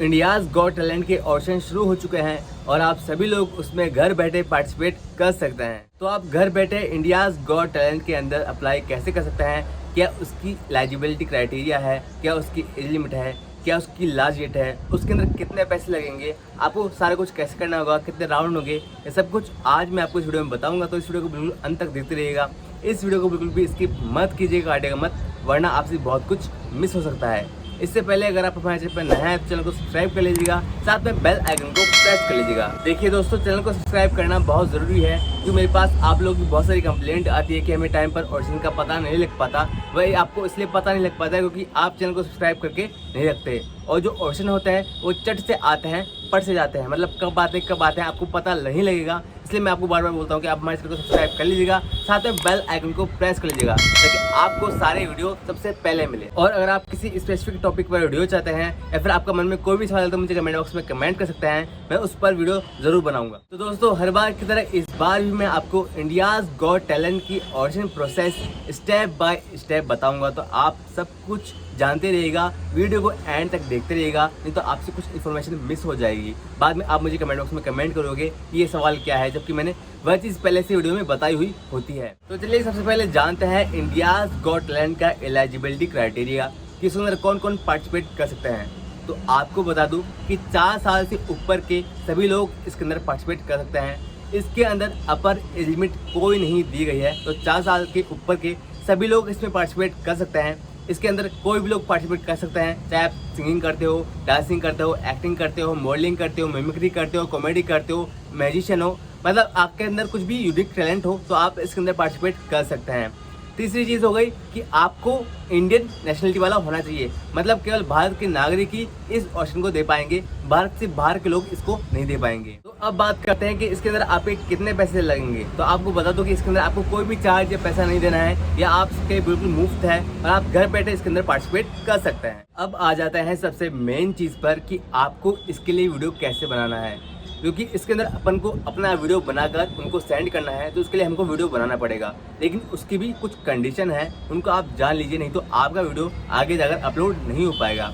India's got talent के audition शुरू हो चुके हैं और आप सभी लोग उसमें घर बैठे पार्टिसिपेट कर सकते हैं। तो आप घर बैठे इंडियाज़ गॉट टैलेंट के अंदर अप्लाई कैसे कर सकते हैं, क्या उसकी एलिजिबिलिटी क्राइटेरिया है, क्या उसकी एज लिमिट है, क्या उसकी लास्ट डेट है, उसके अंदर कितने पैसे लगेंगे, आपको सारा कुछ कैसे करना होगा, कितने राउंड होंगे, ये सब कुछ आज मैं आपको इस वीडियो में बताऊंगा। तो इस वीडियो को बिल्कुल अंत तक देखते रहिएगा। इस वीडियो को बिल्कुल भी स्किप मत कीजिएगा, काटिएगा मत, वरना आपसे बहुत कुछ मिस हो सकता है। इससे पहले अगर आप हमारे चैनल पर नए हैं तो चैनल को सब्सक्राइब कर लीजिएगा, साथ में बेल आइकन को प्रेस कर लीजिएगा। देखिए दोस्तों, चैनल को सब्सक्राइब करना बहुत ज़रूरी है, क्योंकि मेरे पास आप लोगों की बहुत सारी कंप्लेंट आती है कि हमें टाइम पर ऑडिशन का पता नहीं लग पाता। वही आपको इसलिए पता नहीं लग पाता है क्योंकि आप चैनल को सब्सक्राइब करके नहीं रखते, और जो ऑडिशन होते हैं वो चट से आते हैं, पट से जाते हैं, मतलब कब आते हैं आपको पता नहीं लगेगा। इसलिए मैं आपको बार बार बोलता हूँ कि आप हमारे चैनल को सब्सक्राइब कर लीजिएगा, साथ में बेल आइकन को प्रेस कर लीजिएगा, ताकि आपको सारे वीडियो सबसे पहले मिले। और अगर आप किसी स्पेसिफिक टॉपिक पर वीडियो चाहते हैं या फिर आपका मन में कोई भी सवाल है तो मुझे कमेंट बॉक्स में कमेंट कर सकते हैं, मैं उस पर वीडियो जरूर बनाऊंगा। तो दोस्तों, हर बार की तरह इस बार भी मैं आपको इंडियाज़ गॉट टैलेंट की audition process step by step बताऊंगा। तो आप सब कुछ जानते रहिएगा, वीडियो को एंड तक देखते रहिएगा, नहीं तो आपसे कुछ इन्फॉर्मेशन मिस हो जाएगी। बाद में आप मुझे कमेंट बॉक्स में कमेंट करोगे ये सवाल क्या है, जबकि मैंने वह चीज़ पहले से वीडियो में बताई हुई होती है। तो चलिए सबसे पहले जानते हैं इंडियाज़ गॉट टैलेंट का एलिजिबिलिटी क्राइटेरिया, कि इसके अंदर कौन कौन पार्टिसिपेट कर सकते हैं। तो आपको बता दूं कि 4 साल से ऊपर के सभी लोग इसके अंदर पार्टिसिपेट कर सकते हैं। इसके अंदर अपर एज लिमिट कोई नहीं दी गई है, तो 4 साल के ऊपर के सभी लोग इसमें पार्टिसिपेट कर सकते हैं। इसके अंदर कोई भी लोग पार्टिसिपेट कर सकते हैं, चाहे आप सिंगिंग करते हो, डांसिंग करते हो, एक्टिंग करते हो, मॉडलिंग करते हो, मिमिक्री करते हो, कॉमेडी करते हो, मैजिशियन हो, मतलब आपके अंदर कुछ भी यूनिक टैलेंट हो तो आप इसके अंदर पार्टिसिपेट कर सकते हैं। तीसरी चीज़ हो गई कि आपको इंडियन नेशनलिटी वाला होना चाहिए, मतलब केवल भारत के नागरिक ही इस ऑप्शन को दे पाएंगे, भारत से बाहर के लोग इसको नहीं दे पाएंगे। तो अब बात करते हैं कि इसके अंदर आपके कितने पैसे लगेंगे। तो आपको बता दो कि इसके अंदर आपको कोई भी चार्ज या पैसा नहीं देना है, या आपके बिल्कुल मुफ्त है और आप घर बैठे इसके अंदर पार्टिसिपेट कर सकते हैं। अब आ जाता है सबसे मेन चीज़ पर कि आपको इसके लिए वीडियो कैसे बनाना है, क्योंकि इसके अंदर अपन को अपना वीडियो बनाकर उनको सेंड करना है, तो उसके लिए हमको वीडियो बनाना पड़ेगा। लेकिन उसकी भी कुछ कंडीशन है, उनको आप जान लीजिए, नहीं तो आपका वीडियो आगे जाकर अपलोड नहीं हो पाएगा।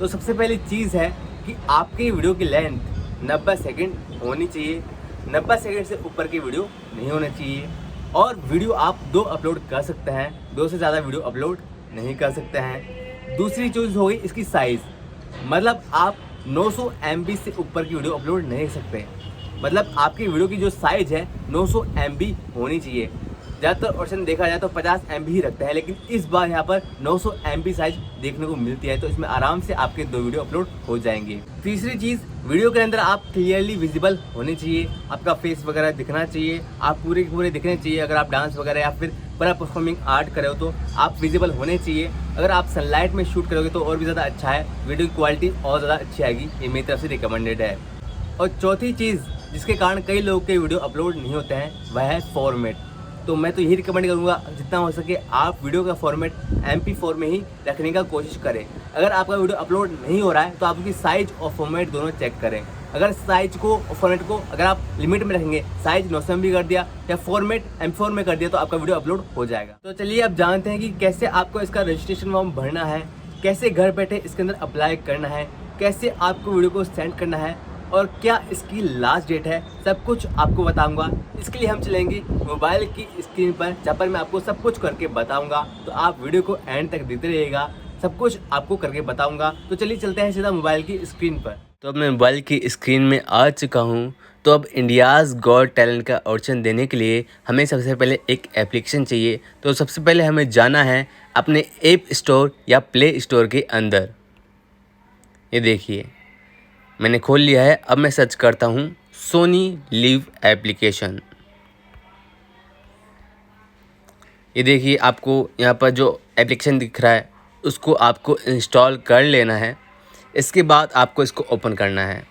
तो सबसे पहली चीज़ है कि आपके वीडियो की लेंथ 90 सेकेंड होनी चाहिए, 90 सेकेंड से ऊपर की वीडियो नहीं होना चाहिए, और वीडियो आप 2 अपलोड कर सकते हैं, 2 से ज़्यादा वीडियो अपलोड नहीं कर सकते हैं। दूसरी चीज़ हो गई इसकी साइज़, मतलब आप 900 MB से ऊपर की वीडियो अपलोड नहीं कर सकते, मतलब आपकी वीडियो की जो साइज़ है 900 MB होनी चाहिए। ज़्यादातर ऑप्शन देखा जाए तो 50 MB ही रखते हैं, लेकिन इस बार यहाँ पर 900 MB साइज देखने को मिलती है, तो इसमें आराम से आपके 2 वीडियो अपलोड हो जाएंगे। तीसरी चीज़, वीडियो के अंदर आप क्लियरली विजिबल होने चाहिए, आपका फेस वगैरह दिखना चाहिए, आप पूरे पूरे दिखने चाहिए। अगर आप डांस वगैरह या फिर बड़ा परफॉर्मिंग आर्ट करे हो तो आप विजिबल होने चाहिए। अगर आप सनलाइट में शूट करोगे तो और भी ज़्यादा अच्छा है, वीडियो की क्वालिटी और ज़्यादा अच्छी आएगी, ये मेरी तरफ से रिकमेंडेड है। और चौथी चीज़ जिसके कारण कई लोगों के वीडियो अपलोड नहीं होते हैं, वह है फॉर्मेट। तो मैं तो यही रिकमेंड करूँगा, जितना हो सके आप वीडियो का फॉर्मेट MP4 में ही रखने का कोशिश करें। अगर आपका वीडियो अपलोड नहीं हो रहा है तो आप उसकी साइज और फॉर्मेट दोनों चेक करें। अगर साइज को और फॉर्मेट को अगर आप लिमिट में रखेंगे, साइज 900 MB कर दिया या फॉर्मेट MP4 में कर दिया, तो आपका वीडियो अपलोड हो जाएगा। तो चलिए अब जानते हैं कि कैसे आपको इसका रजिस्ट्रेशन फॉर्म भरना है, कैसे घर बैठे इसके अंदर अप्लाई करना है, कैसे आपको वीडियो को सेंड करना है, और क्या इसकी लास्ट डेट है, सब कुछ आपको बताऊंगा। इसके लिए हम चलेंगे मोबाइल की स्क्रीन पर, जहाँ पर मैं आपको सब कुछ करके बताऊंगा। तो आप वीडियो को एंड तक देखते रहिएगा, सब कुछ आपको करके बताऊंगा। तो चलिए चलते हैं सीधा मोबाइल की स्क्रीन पर। तो अब मैं मोबाइल की स्क्रीन में आ चुका हूँ। तो अब इंडियाज़ गॉट टैलेंट का ऑडिशन देने के लिए हमें सबसे पहले एक एप्लीकेशन चाहिए। तो सबसे पहले हमें जाना है अपने ऐप स्टोर या प्ले स्टोर के अंदर। ये देखिए मैंने खोल लिया है। अब मैं सर्च करता हूँ सोनी लिव एप्लीकेशन। ये देखिए आपको यहाँ पर जो एप्लीकेशन दिख रहा है उसको आपको इंस्टॉल कर लेना है। इसके बाद आपको इसको ओपन करना है।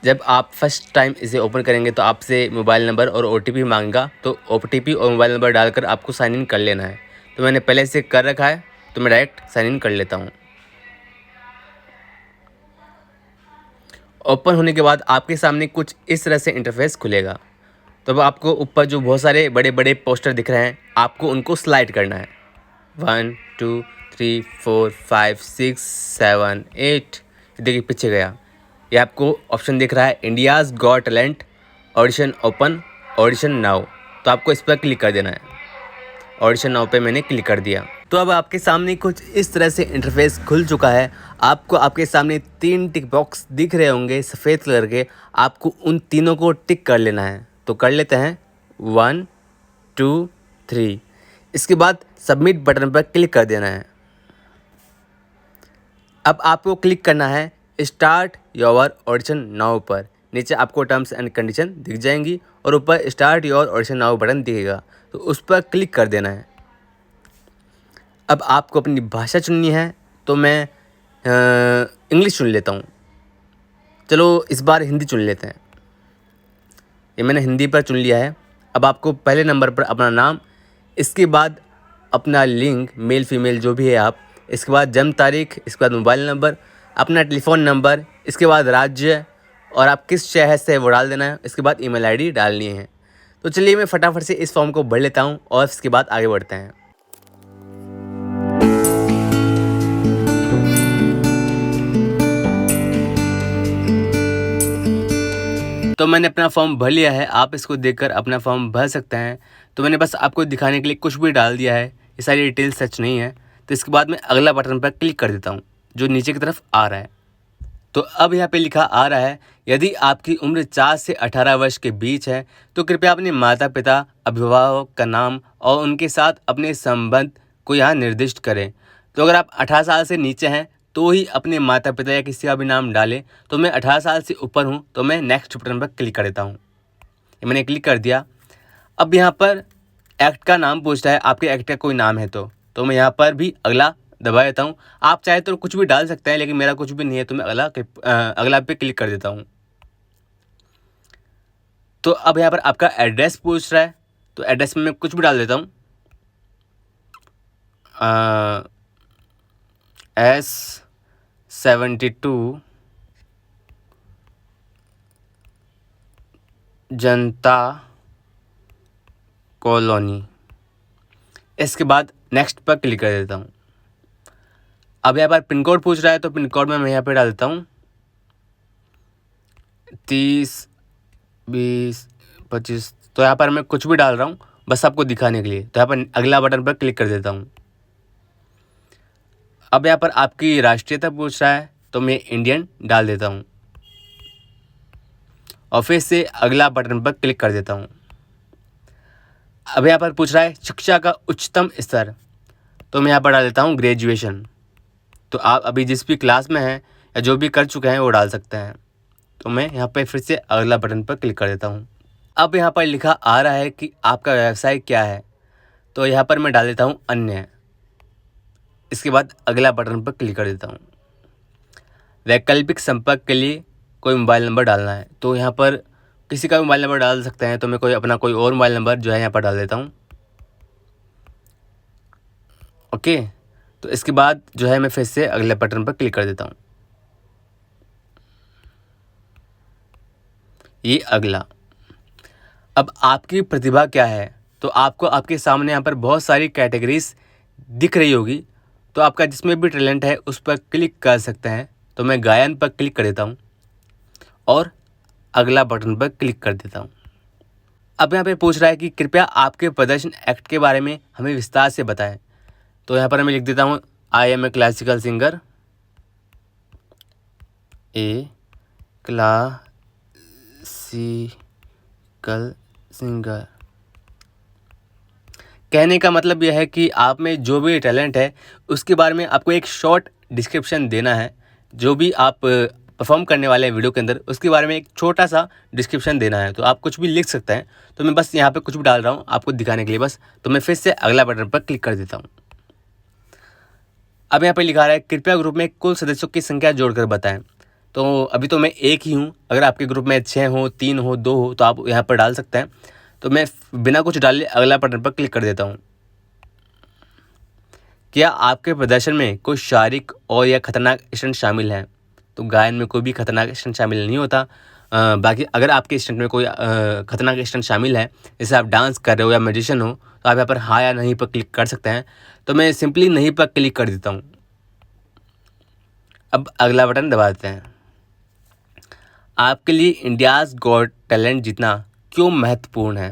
जब आप फर्स्ट टाइम इसे ओपन करेंगे तो आपसे मोबाइल नंबर और OTP मांगेगा, तो OTP और मोबाइल नंबर डालकर आपको साइन इन कर लेना है। तो मैंने पहले से कर रखा है, तो मैं डायरेक्ट साइन इन कर लेता हूँ। ओपन होने के बाद आपके सामने कुछ इस तरह से इंटरफेस खुलेगा। तो अब आपको ऊपर जो बहुत सारे बड़े बड़े पोस्टर दिख रहे हैं, आपको उनको स्लाइड करना है। 1 2 3 4 5 6 7 8 देखिए पीछे गया, ये आपको ऑप्शन दिख रहा है India's got talent audition open audition now. तो आपको इस पर क्लिक कर देना है। ऑडिशन नाउ पे मैंने क्लिक कर दिया। तो अब आपके सामने कुछ इस तरह से इंटरफेस खुल चुका है। आपको आपके सामने 3 टिक बॉक्स दिख रहे होंगे सफ़ेद कलर के, आपको उन तीनों को टिक कर लेना है। तो कर लेते हैं 1 2 3। इसके बाद सबमिट बटन पर क्लिक कर देना है। अब आपको क्लिक करना है स्टार्ट योर ऑडिशन नाउ पर। नीचे आपको टर्म्स एंड कंडीशन दिख जाएंगी और ऊपर start your audition now button दिखेगा, तो उस पर क्लिक कर देना है। अब आपको अपनी भाषा चुननी है, तो मैं इंग्लिश चुन लेता हूँ। चलो इस बार हिंदी चुन लेते हैं। ये मैंने हिंदी पर चुन लिया है। अब आपको पहले नंबर पर अपना नाम, इसके बाद अपना लिंग मेल फीमेल जो भी है आप, इसके बाद जन्म तारीख, इसके बाद मोबाइल नंबर, अपना टेलीफोन नंबर, इसके बाद राज्य और आप किस शहर से वो डाल देना है। इसके बाद ईमेल आईडी डालनी है। तो चलिए मैं फटाफट से इस फॉर्म को भर लेता हूँ और इसके बाद आगे बढ़ते हैं। तो मैंने अपना फॉर्म भर लिया है, आप इसको देखकर अपना फॉर्म भर सकते हैं। तो मैंने बस आपको दिखाने के लिए कुछ भी डाल दिया है, ये सारी डिटेल सच नहीं है। तो इसके बाद मैं अगला बटन पर क्लिक कर देता हूँ जो नीचे की तरफ आ रहा है। तो अब यहाँ पे लिखा आ रहा है, यदि आपकी उम्र 4 से 18 वर्ष के बीच है तो कृपया अपने माता पिता अभिभावक का नाम और उनके साथ अपने संबंध को यहाँ निर्दिष्ट करें। तो अगर आप 18 साल से नीचे हैं तो ही अपने माता पिता या किसी का भी नाम डालें। तो मैं 18 साल से ऊपर हूँ तो मैं नेक्स्ट बटन पर क्लिक कर देता हूँ। ये मैंने क्लिक कर दिया। अब यहाँ पर एक्ट का नाम पूछता है, आपके एक्ट का कोई नाम है तो मैं यहाँ पर भी अगला दबा देता हूँ। आप चाहे तो कुछ भी डाल सकते हैं, लेकिन मेरा कुछ भी नहीं है तो मैं अगला पे क्लिक कर देता हूँ। तो अब यहाँ पर आपका एड्रेस पूछ रहा है, तो एड्रेस में मैं कुछ भी डाल देता हूँ। S72 जनता कॉलोनी। इसके बाद नेक्स्ट पर क्लिक कर देता हूँ। अब यहाँ पर पिन कोड पूछ रहा है, तो पिन कोड में मैं यहाँ पे डाल देता हूँ 30 20 25। तो यहाँ पर मैं कुछ भी डाल रहा हूँ बस आपको दिखाने के लिए। तो यहाँ पर अगला बटन पर क्लिक कर देता हूँ। अब यहाँ पर आपकी राष्ट्रीयता पूछ रहा है, तो मैं इंडियन डाल देता हूँ और फिर से अगला बटन पर क्लिक कर देता हूँ। अब यहाँ पर पूछ रहा है शिक्षा का उच्चतम स्तर, तो मैं यहाँ पर डाल देता हूँ ग्रेजुएशन। तो आप अभी जिस भी क्लास में हैं या जो भी कर चुके हैं वो डाल सकते हैं। तो मैं यहाँ पर फिर से अगला बटन पर क्लिक कर देता हूँ। अब यहाँ पर लिखा आ रहा है कि आपका व्यवसाय क्या है, तो यहाँ पर मैं डाल देता हूँ अन्य। इसके बाद अगला बटन पर क्लिक कर देता हूँ। वैकल्पिक संपर्क के लिए कोई मोबाइल नंबर डालना है, तो यहाँ पर किसी का भी मोबाइल नंबर डाल सकते हैं। तो मैं कोई और मोबाइल नंबर जो है यहाँ पर डाल देता हूँ। ओके, तो इसके बाद जो है मैं फिर से अगले बटन पर क्लिक कर देता हूँ। ये अगला। अब आपकी प्रतिभा क्या है, तो आपको आपके सामने यहाँ पर बहुत सारी कैटेगरीज दिख रही होगी। तो आपका जिसमें भी टैलेंट है उस पर क्लिक कर सकते हैं। तो मैं गायन पर क्लिक कर देता हूँ और अगला बटन पर क्लिक कर देता हूँ। अब यहाँ पे पूछ रहा है कि कृपया आपके प्रदर्शन एक्ट के बारे में हमें विस्तार से बताएं। तो यहाँ पर मैं लिख देता हूँ I am a classical singer, classical singer. कहने का मतलब यह है कि आप में जो भी टैलेंट है उसके बारे में आपको एक शॉर्ट डिस्क्रिप्शन देना है। जो भी आप परफॉर्म करने वाले हैं वीडियो के अंदर उसके बारे में एक छोटा सा डिस्क्रिप्शन देना है। तो आप कुछ भी लिख सकते हैं। तो मैं बस यहाँ पे कुछ भी डाल रहा हूँ आपको दिखाने के लिए बस। तो मैं फिर से अगला बटन पर क्लिक कर देता हूँ। अब यहाँ पे लिखा रहा है कृपया ग्रुप में कुल सदस्यों की संख्या जोड़कर बताएं। तो अभी तो मैं एक ही हूँ, अगर आपके ग्रुप में 6 हो, 3 हो, 2 हो तो आप यहाँ पर डाल सकते हैं। तो मैं बिना कुछ डाले अगला बटन पर क्लिक कर देता हूँ। क्या आपके प्रदर्शन में कोई शारीरिक और या खतरनाक स्टंट शामिल हैं? तो गायन में कोई भी खतरनाक स्टंट शामिल नहीं होता। बाकी अगर आपके स्टंट में कोई खतरनाक स्टंट शामिल है, जैसे आप डांस कर रहे हो या म्यूजिशियन हो, तो आप यहाँ पर हाँ या नहीं पर क्लिक कर सकते हैं। तो मैं सिंपली नहीं पर क्लिक कर देता हूँ। अब अगला बटन दबा देते हैं। आपके लिए इंडियाज़ गॉट टैलेंट जीतना क्यों महत्वपूर्ण है?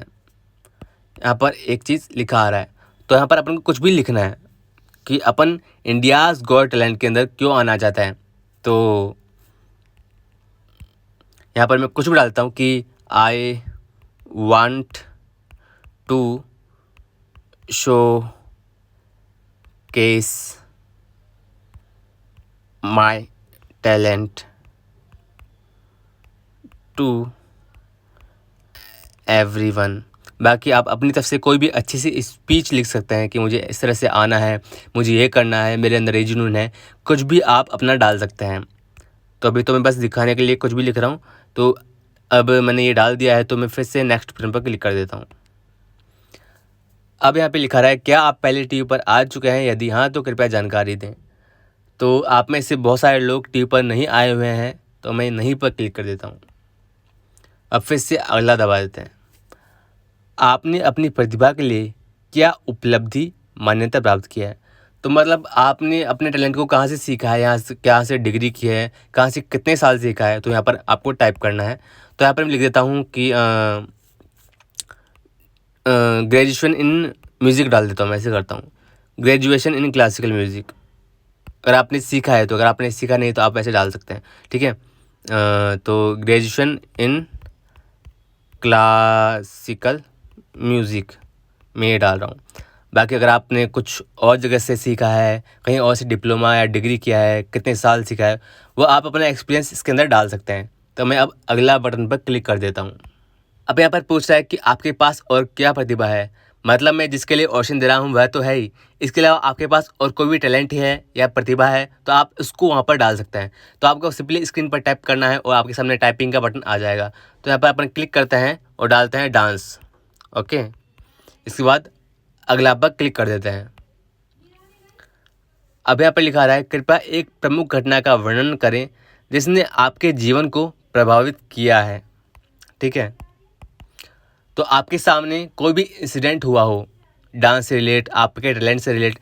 यहाँ पर एक चीज़ लिखा आ रहा है, तो यहाँ पर अपन को कुछ भी लिखना है कि अपन इंडियाज़ गॉट टैलेंट के अंदर क्यों आना चाहते हैं। तो यहाँ पर मैं कुछ भी डालता हूँ कि I want to showcase my talent to everyone. बाकी आप अपनी तरफ से कोई भी अच्छी सी स्पीच लिख सकते हैं कि मुझे इस तरह से आना है, मुझे ये करना है, मेरे अंदर ये जुनून है, कुछ भी आप अपना डाल सकते हैं। तो अभी तो मैं बस दिखाने के लिए कुछ भी लिख रहा हूँ। तो अब मैंने ये डाल दिया है, तो मैं फिर से नेक्स्ट बटन पर क्लिक कर देता हूँ। अब यहाँ पे लिखा रहा है, क्या आप पहले टीवी पर आ चुके हैं? यदि हाँ तो कृपया जानकारी दें। तो आप में से बहुत सारे लोग टीवी पर नहीं आए हुए हैं, तो मैं नहीं पर क्लिक कर देता हूँ। अब फिर से अगला दबा देते हैं। आपने अपनी प्रतिभा के लिए क्या उपलब्धि मान्यता प्राप्त किया है? तो मतलब आपने अपने टैलेंट को कहाँ से सीखा है, यहाँ से कहाँ से डिग्री की है, कहाँ से कितने साल सीखा है, तो यहाँ पर आपको टाइप करना है। तो यहाँ पर मैं लिख देता हूँ कि ग्रेजुएशन इन म्यूज़िक डाल देता हूँ। मैं ऐसे करता हूँ, ग्रेजुएशन इन क्लासिकल म्यूज़िक। अगर आपने सीखा है तो, अगर आपने सीखा नहीं तो आप ऐसे डाल सकते हैं, ठीक है। तो ग्रेजुएशन इन क्लासिकल म्यूज़िक में ये डाल रहा हूँ। बाकी अगर आपने कुछ और जगह से सीखा है, कहीं और से डिप्लोमा या डिग्री किया है, कितने साल सीखा है, वो आप अपना एक्सपीरियंस इसके अंदर डाल सकते हैं। तो मैं अब अगला बटन पर क्लिक कर देता हूँ। अब यहाँ पर पूछ रहा है कि आपके पास और क्या प्रतिभा है। मतलब मैं जिसके लिए ऑप्शन दे रहा हूँ वह तो है ही, इसके अलावा आपके पास और कोई भी टैलेंट है या प्रतिभा है तो आप उसको वहाँ पर डाल सकते हैं। तो आपको सिंपली स्क्रीन पर टाइप करना है और आपके सामने टाइपिंग का बटन आ जाएगा। तो यहाँ पर अपन क्लिक करते हैं और डालते हैं डांस। ओके, इसके बाद अगला पर क्लिक कर देते हैं। अब यहाँ पर लिखा रहा है, कृपया एक प्रमुख घटना का वर्णन करें जिसने आपके जीवन को प्रभावित किया है। ठीक है, तो आपके सामने कोई भी इंसिडेंट हुआ हो डांस से रिलेट, आपके टैलेंट से रिलेट,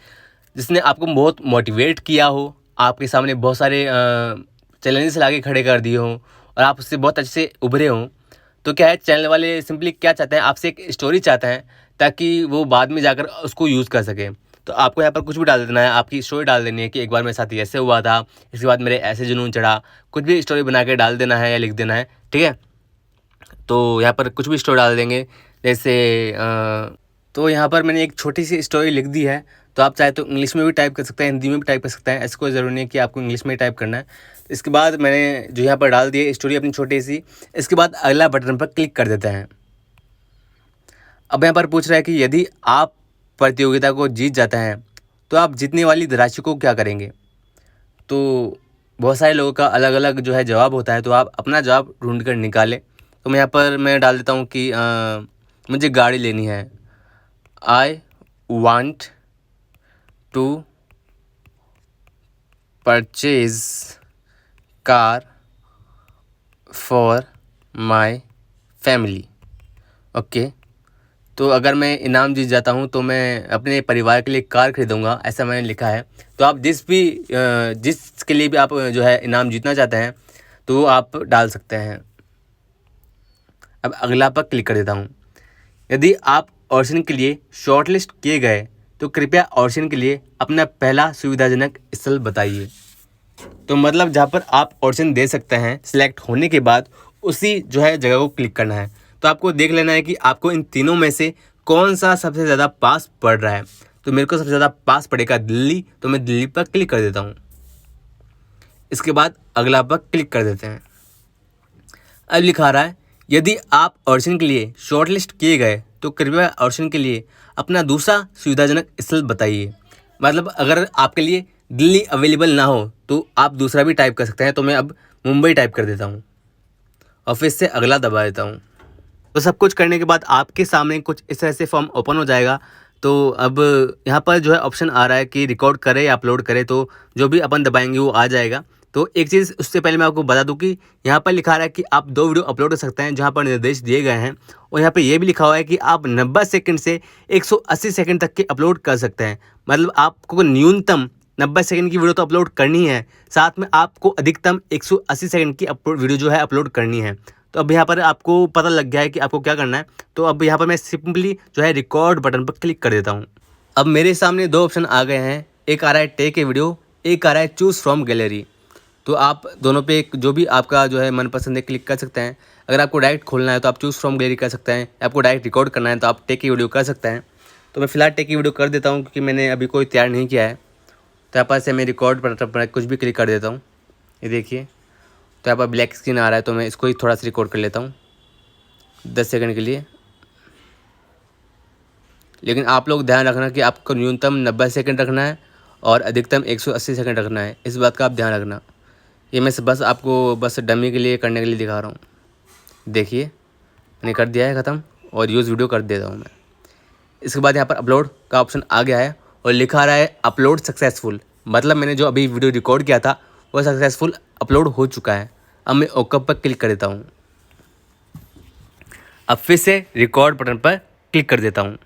जिसने आपको बहुत मोटिवेट किया हो, आपके सामने बहुत सारे चैलेंजेस लाके खड़े कर दिए हों और आप उससे बहुत अच्छे से उभरे हों। तो क्या है, चैनल वाले सिंपली क्या चाहते हैं, आपसे एक स्टोरी चाहते हैं ताकि वो बाद में जाकर उसको यूज़ कर सकें। तो आपको यहाँ पर कुछ भी डाल देना है, आपकी स्टोरी डाल देनी है कि एक बार मेरे साथ ये ऐसे हुआ था, इसके बाद मेरे ऐसे जुनून चढ़ा, कुछ भी स्टोरी बना के डाल देना है या लिख देना है। ठीक है, तो यहाँ पर कुछ भी स्टोरी डाल देंगे, जैसे तो यहाँ पर मैंने एक छोटी सी स्टोरी लिख दी है। तो आप चाहे तो इंग्लिश में भी टाइप कर सकते हैं, हिंदी में भी टाइप कर सकते हैं, ऐसा कोई ज़रूरी नहीं है कि आपको इंग्लिश में ही टाइप करना है। इसके बाद मैंने जो यहाँ पर डाल दी है स्टोरी अपनी छोटी सी, इसके बाद अगला बटन पर क्लिक कर देते हैं। अब यहाँ पर पूछ रहा है कि यदि आप प्रतियोगिता को जीत जाते हैं तो आप जीतने वाली धनराशि को क्या करेंगे। तो बहुत सारे लोगों का अलग अलग जो है जवाब होता है, तो आप अपना जवाब ढूंढ कर निकालें। तो मैं यहाँ पर मैं डाल देता हूँ कि मुझे गाड़ी लेनी है। I want to purchase car for my family. Okay, तो अगर मैं इनाम जीत जाता हूँ तो मैं अपने परिवार के लिए कार खरीदूँगा, ऐसा मैंने लिखा है। तो आप जिसके लिए भी आप जो है इनाम जीतना चाहते हैं तो वो आप डाल सकते हैं। अब अगला पर क्लिक कर देता हूँ। यदि आप ऑडिशन के लिए शॉर्टलिस्ट किए गए तो कृपया ऑडिशन के लिए अपना पहला सुविधाजनक स्थल बताइए। तो मतलब जहाँ पर आप ऑडिशन दे सकते हैं, सिलेक्ट होने के बाद उसी जो है जगह को क्लिक करना है। तो आपको देख लेना है कि आपको इन तीनों में से कौन सा सबसे ज़्यादा पास पड़ रहा है। तो मेरे को सबसे ज़्यादा पास पड़ेगा दिल्ली, तो मैं दिल्ली पर क्लिक कर देता हूँ। इसके बाद अगला पर क्लिक कर देते हैं। अब लिखा रहा है, यदि आप ऑडिशन के लिए शॉर्टलिस्ट किए गए तो कृपया ऑडिशन के लिए अपना दूसरा सुविधाजनक स्थल बताइए। मतलब अगर आपके लिए दिल्ली अवेलेबल ना हो तो आप दूसरा भी टाइप कर सकते हैं। तो मैं अब मुंबई टाइप कर देता हूँ और फिर से अगला दबा देता हूँ। तो सब कुछ करने के बाद आपके सामने कुछ इस तरह से फॉर्म ओपन हो जाएगा। तो अब यहाँ पर जो है ऑप्शन आ रहा है कि रिकॉर्ड करें या अपलोड करें, तो जो भी अपन दबाएंगे वो आ जाएगा। तो एक चीज़ उससे पहले मैं आपको बता दूं कि यहाँ पर लिखा रहा है कि आप 2 वीडियो अपलोड कर सकते हैं जहाँ पर निर्देश दिए गए हैं, और यहाँ पे ये भी लिखा हुआ है कि आप 90 सेकंड से 180 सेकंड तक के अपलोड कर सकते हैं। मतलब आपको न्यूनतम 90 सेकंड की वीडियो तो अपलोड करनी है, साथ में आपको अधिकतम 180 सेकंड की वीडियो जो है अपलोड करनी है। तो अब यहाँ पर आपको पता लग गया है कि आपको क्या करना है। तो अब यहाँ पर मैं सिंपली जो है रिकॉर्ड बटन पर क्लिक कर देता हूँ। अब मेरे सामने 2 ऑप्शन आ गए हैं, एक आ रहा है टेक ए वीडियो, एक आ रहा है चूज़ फ्रॉम गैलरी। तो आप दोनों पे जो भी आपका जो है मनपसंद है क्लिक कर सकते हैं। अगर आपको डायरेक्ट खोलना है तो आप चूज़ फ्रॉम गैलरी कर सकते हैं, आपको डायरेक्ट रिकॉर्ड करना है तो आप टेक की वीडियो कर सकते हैं। तो मैं फ़िलहाल टेक की वीडियो कर देता हूँ क्योंकि मैंने अभी कोई तैयार नहीं किया है। तो यहाँ पर से मैं रिकॉर्ड पर कुछ भी क्लिक कर देता हूँ। ये देखिए, तो यहाँ पर ब्लैक स्क्रीन आ रहा है, तो मैं इसको ही थोड़ा सा रिकॉर्ड कर लेता हूँ 10 सेकंड के लिए। लेकिन आप लोग ध्यान रखना कि आपको न्यूनतम 90 सेकंड रखना है और अधिकतम 180 सेकंड रखना है, इस बात का आप ध्यान रखना। ये मैं बस आपको बस डमी के लिए करने के लिए दिखा रहा हूँ। देखिए मैंने कर दिया है ख़त्म और यूज़ वीडियो कर देता हूँ मैं। इसके बाद यहाँ पर अपलोड का ऑप्शन आ गया है और लिखा आ रहा है अपलोड सक्सेसफुल, मतलब मैंने जो अभी वीडियो रिकॉर्ड किया था वो सक्सेसफुल अपलोड हो चुका है। अब मैं ओके पर क्लिक कर देता हूँ। अब फिर से रिकॉर्ड बटन पर क्लिक कर देता हूँ।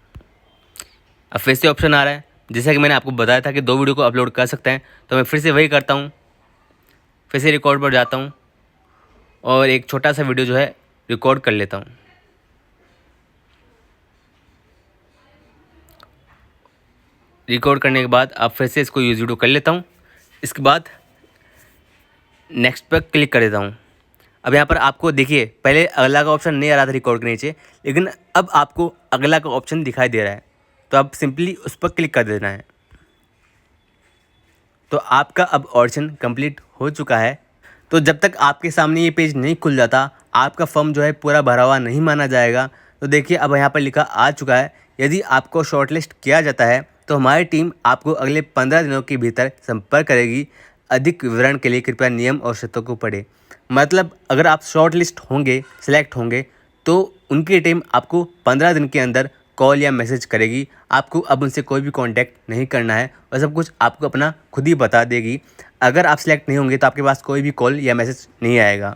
अब फिर से ऑप्शन आ रहा है, जैसा कि मैंने आपको बताया था कि 2 वीडियो को अपलोड कर सकते हैं, तो मैं फिर से वही करता हूँ। फिर से रिकॉर्ड पर जाता हूँ और एक छोटा सा वीडियो जो है रिकॉर्ड कर लेता हूँ। रिकॉर्ड करने के बाद अब फिर से इसको यूज़ वीडियो कर लेता हूँ। इसके बाद नेक्स्ट पर क्लिक कर देता हूँ। अब यहाँ पर आपको देखिए पहले अगला का ऑप्शन नहीं आ रहा था रिकॉर्ड के नीचे, लेकिन अब आपको अगला का ऑप्शन दिखाई दे रहा है, तो आप सिंपली उस पर क्लिक कर देना है। तो आपका अब ऑडिशन कंप्लीट हो चुका है। तो जब तक आपके सामने ये पेज नहीं खुल जाता, आपका फॉर्म जो है पूरा भरा हुआ नहीं माना जाएगा। तो देखिए अब यहाँ पर लिखा आ चुका है, यदि आपको शॉर्टलिस्ट किया जाता है तो हमारी टीम आपको अगले 15 दिनों के भीतर संपर्क करेगी। अधिक विवरण के लिए कृपया नियम और शर्तों को पढ़ें। मतलब अगर आप शॉर्टलिस्ट होंगे, सेलेक्ट होंगे, तो उनकी टीम आपको 15 दिन के अंदर कॉल या मैसेज करेगी। आपको अब उनसे कोई भी कांटेक्ट नहीं करना है और सब कुछ आपको अपना खुद ही बता देगी। अगर आप सिलेक्ट नहीं होंगे तो आपके पास कोई भी कॉल या मैसेज नहीं आएगा।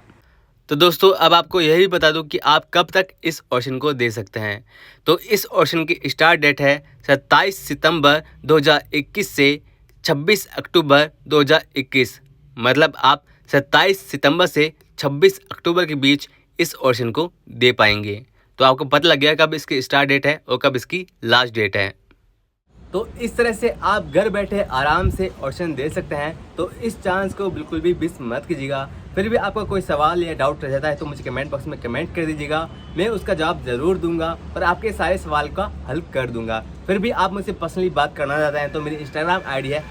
तो दोस्तों अब आपको यह भी बता दूं कि आप कब तक इस ऑडिशन को दे सकते हैं। तो इस ऑडिशन की स्टार्ट डेट है 27 सितंबर 2021 से 26 अक्टूबर 2021। मतलब आप 27 सितंबर से 26 अक्टूबर के बीच इस ऑडिशन को दे पाएंगे। तो आपको पता लग गया कब इसकी स्टार्ट डेट है और कब इसकी लास्ट डेट है। तो इस तरह से आप घर बैठे आराम से ऑडिशन दे सकते हैं। तो इस चांस को बिल्कुल भी मिस मत कीजिएगा। फिर भी आपका कोई सवाल या डाउट रह जाता है तो मुझे कमेंट बॉक्स में कमेंट कर दीजिएगा, मैं उसका जवाब ज़रूर दूंगा और आपके सारे सवाल का हल कर दूंगा। फिर भी आप मुझसे पर्सनली बात करना चाहते हैं तो मेरी इंस्टाग्राम आईडी है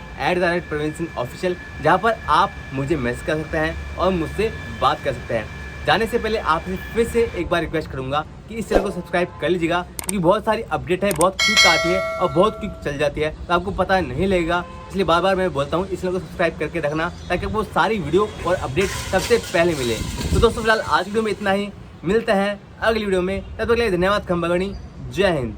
@प्रवीण_सिंह_ऑफिशियल, जहाँ पर आप मुझे मैसेज कर सकते हैं और मुझसे बात कर सकते हैं। जाने से पहले आपसे फिर से एक बार रिक्वेस्ट करूंगा कि इस चैनल को सब्सक्राइब कर लीजिएगा, क्योंकि बहुत सारी अपडेट है, बहुत क्विक आती है और बहुत क्विक चल जाती है, तो आपको पता नहीं लगेगा। इसलिए बार बार मैं बोलता हूँ इस चैनल को सब्सक्राइब करके रखना, ताकि आपको सारी वीडियो और अपडेट सबसे पहले मिले। तो दोस्तों फिलहाल आज वीडियो में इतना ही, मिलते हैं अगली वीडियो में। तब तक के लिए धन्यवाद खंबागणी, जय हिंद।